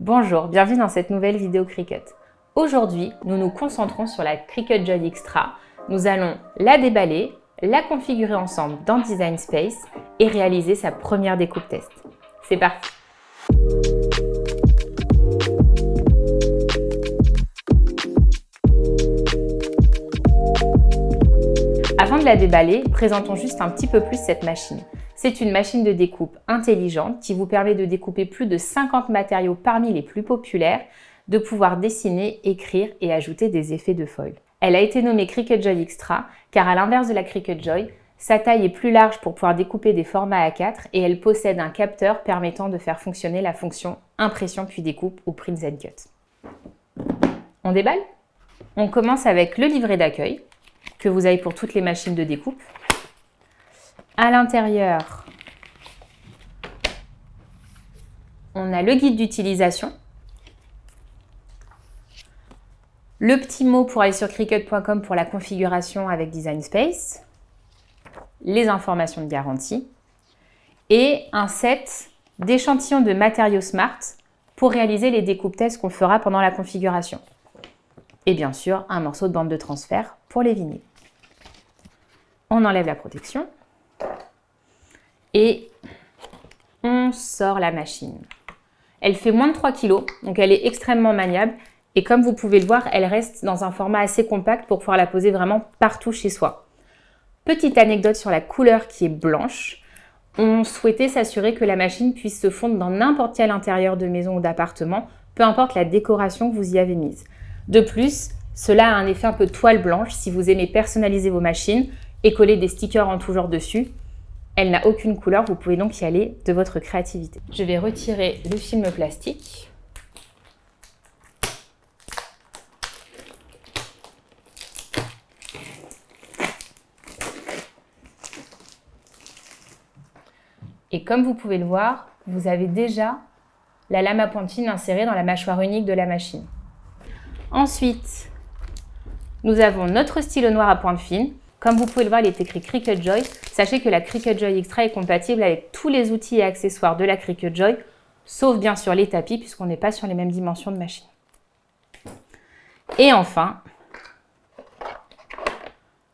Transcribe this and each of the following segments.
Bonjour, bienvenue dans cette nouvelle vidéo Cricut. Aujourd'hui, nous nous concentrons sur la Cricut Joy Xtra. Nous allons la déballer, la configurer ensemble dans Design Space et réaliser sa première découpe test. C'est parti! Avant de la déballer, présentons juste un petit peu plus cette machine. C'est une machine de découpe intelligente qui vous permet de découper plus de 50 matériaux parmi les plus populaires, de pouvoir dessiner, écrire et ajouter des effets de foil. Elle a été nommée Cricut Joy Xtra car à l'inverse de la Cricut Joy, sa taille est plus large pour pouvoir découper des formats A4 et elle possède un capteur permettant de faire fonctionner la fonction impression puis découpe ou print and cut. On déballe? On commence avec le livret d'accueil que vous avez pour toutes les machines de découpe. À l'intérieur, on a le guide d'utilisation, le petit mot pour aller sur Cricut.com pour la configuration avec Design Space, les informations de garantie et un set d'échantillons de matériaux Smart pour réaliser les découpes tests qu'on fera pendant la configuration. Et bien sûr, un morceau de bande de transfert pour les vinyles. On enlève la protection et on sort la machine. Elle fait moins de 3 kg, donc elle est extrêmement maniable. Et comme vous pouvez le voir, elle reste dans un format assez compact pour pouvoir la poser vraiment partout chez soi. Petite anecdote sur la couleur qui est blanche. On souhaitait s'assurer que la machine puisse se fondre dans n'importe quel intérieur de maison ou d'appartement, peu importe la décoration que vous y avez mise. De plus, cela a un effet un peu toile blanche si vous aimez personnaliser vos machines et coller des stickers en tout genre dessus. Elle n'a aucune couleur, vous pouvez donc y aller de votre créativité. Je vais retirer le film plastique. Et comme vous pouvez le voir, vous avez déjà la lame à pointe fine insérée dans la mâchoire unique de la machine. Ensuite, nous avons notre stylo noir à pointe fine. Comme vous pouvez le voir, il est écrit Cricut Joy. Sachez que la Cricut Joy Xtra est compatible avec tous les outils et accessoires de la Cricut Joy, sauf bien sûr les tapis, puisqu'on n'est pas sur les mêmes dimensions de machine. Et enfin,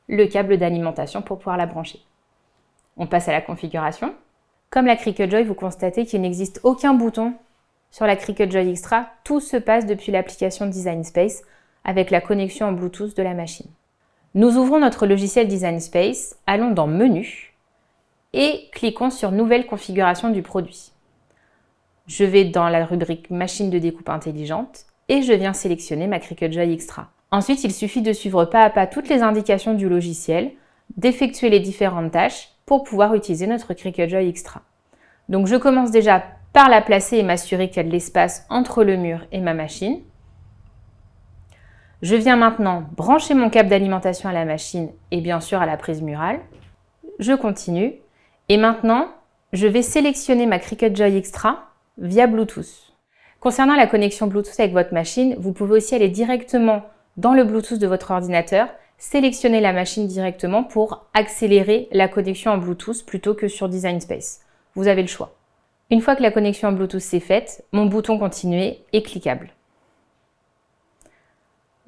le câble d'alimentation pour pouvoir la brancher. On passe à la configuration. Comme la Cricut Joy, vous constatez qu'il n'existe aucun bouton sur la Cricut Joy Xtra. Tout se passe depuis l'application Design Space avec la connexion en Bluetooth de la machine. Nous ouvrons notre logiciel Design Space, allons dans Menu et cliquons sur Nouvelle configuration du produit. Je vais dans la rubrique Machine de découpe intelligente et je viens sélectionner ma Cricut Joy Xtra. Ensuite, il suffit de suivre pas à pas toutes les indications du logiciel, d'effectuer les différentes tâches pour pouvoir utiliser notre Cricut Joy Xtra. Donc je commence déjà par la placer et m'assurer qu'il y a de l'espace entre le mur et ma machine. Je viens maintenant brancher mon câble d'alimentation à la machine et bien sûr à la prise murale. Je continue et maintenant je vais sélectionner ma Cricut Joy Xtra via Bluetooth. Concernant la connexion Bluetooth avec votre machine, vous pouvez aussi aller directement dans le Bluetooth de votre ordinateur, sélectionner la machine directement pour accélérer la connexion en Bluetooth plutôt que sur Design Space. Vous avez le choix. Une fois que la connexion en Bluetooth est faite, mon bouton Continuer est cliquable.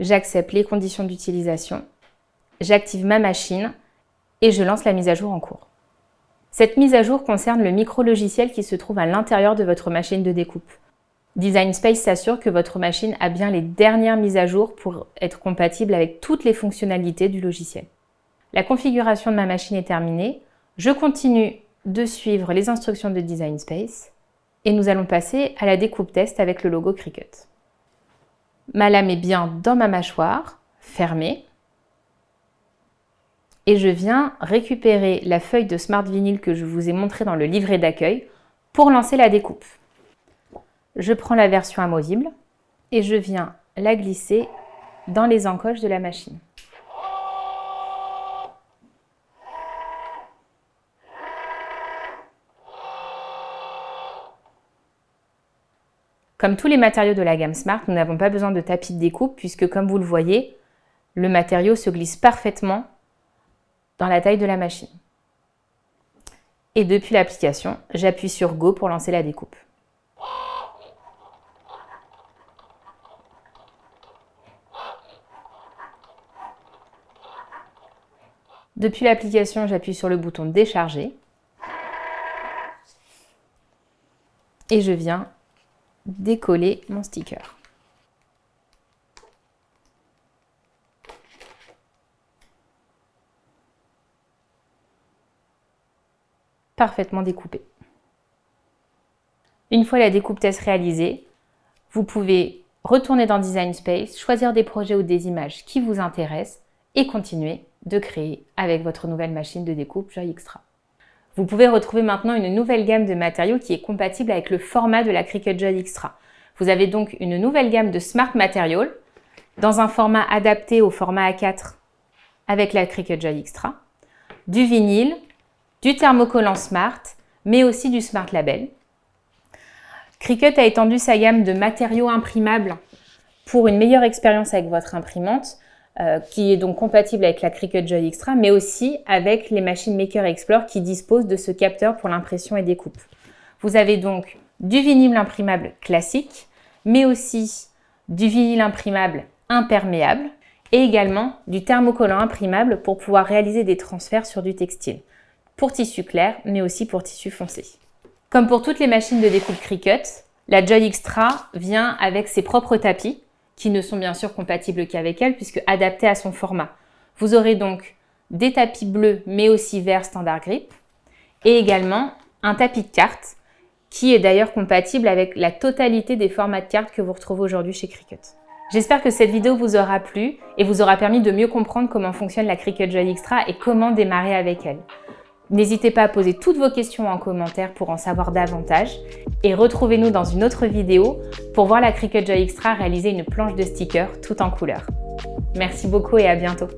J'accepte les conditions d'utilisation, j'active ma machine et je lance la mise à jour en cours. Cette mise à jour concerne le micro-logiciel qui se trouve à l'intérieur de votre machine de découpe. Design Space s'assure que votre machine a bien les dernières mises à jour pour être compatible avec toutes les fonctionnalités du logiciel. La configuration de ma machine est terminée. Je continue de suivre les instructions de Design Space et nous allons passer à la découpe test avec le logo Cricut. Ma lame est bien dans ma mâchoire, fermée. Et je viens récupérer la feuille de Smart Vinyl que je vous ai montrée dans le livret d'accueil pour lancer la découpe. Je prends la version amovible et je viens la glisser dans les encoches de la machine. Comme tous les matériaux de la gamme Smart, nous n'avons pas besoin de tapis de découpe puisque, comme vous le voyez, le matériau se glisse parfaitement dans la taille de la machine. Et depuis l'application, j'appuie sur Go pour lancer la découpe. Depuis l'application, j'appuie sur le bouton décharger et je viens décoller mon sticker. Parfaitement découpé. Une fois la découpe test réalisée, vous pouvez retourner dans Design Space, choisir des projets ou des images qui vous intéressent et continuer de créer avec votre nouvelle machine de découpe Joy Xtra. Vous pouvez retrouver maintenant une nouvelle gamme de matériaux qui est compatible avec le format de la Cricut Joy Xtra. Vous avez donc une nouvelle gamme de Smart Material dans un format adapté au format A4 avec la Cricut Joy Xtra, du vinyle, du thermocollant Smart, mais aussi du Smart Label. Cricut a étendu sa gamme de matériaux imprimables pour une meilleure expérience avec votre imprimante, qui est donc compatible avec la Cricut Joy Xtra, mais aussi avec les machines Maker et Explore qui disposent de ce capteur pour l'impression et découpe. Vous avez donc du vinyle imprimable classique, mais aussi du vinyle imprimable imperméable et également du thermocollant imprimable pour pouvoir réaliser des transferts sur du textile, pour tissu clair, mais aussi pour tissu foncé. Comme pour toutes les machines de découpe Cricut, la Joy Xtra vient avec ses propres tapis, qui ne sont bien sûr compatibles qu'avec elle, puisque adaptés à son format. Vous aurez donc des tapis bleus, mais aussi verts standard grip, et également un tapis de cartes, qui est d'ailleurs compatible avec la totalité des formats de cartes que vous retrouvez aujourd'hui chez Cricut. J'espère que cette vidéo vous aura plu et vous aura permis de mieux comprendre comment fonctionne la Cricut Joy Xtra et comment démarrer avec elle. N'hésitez pas à poser toutes vos questions en commentaire pour en savoir davantage et retrouvez-nous dans une autre vidéo pour voir la Cricut Joy Xtra réaliser une planche de stickers tout en couleur. Merci beaucoup et à bientôt.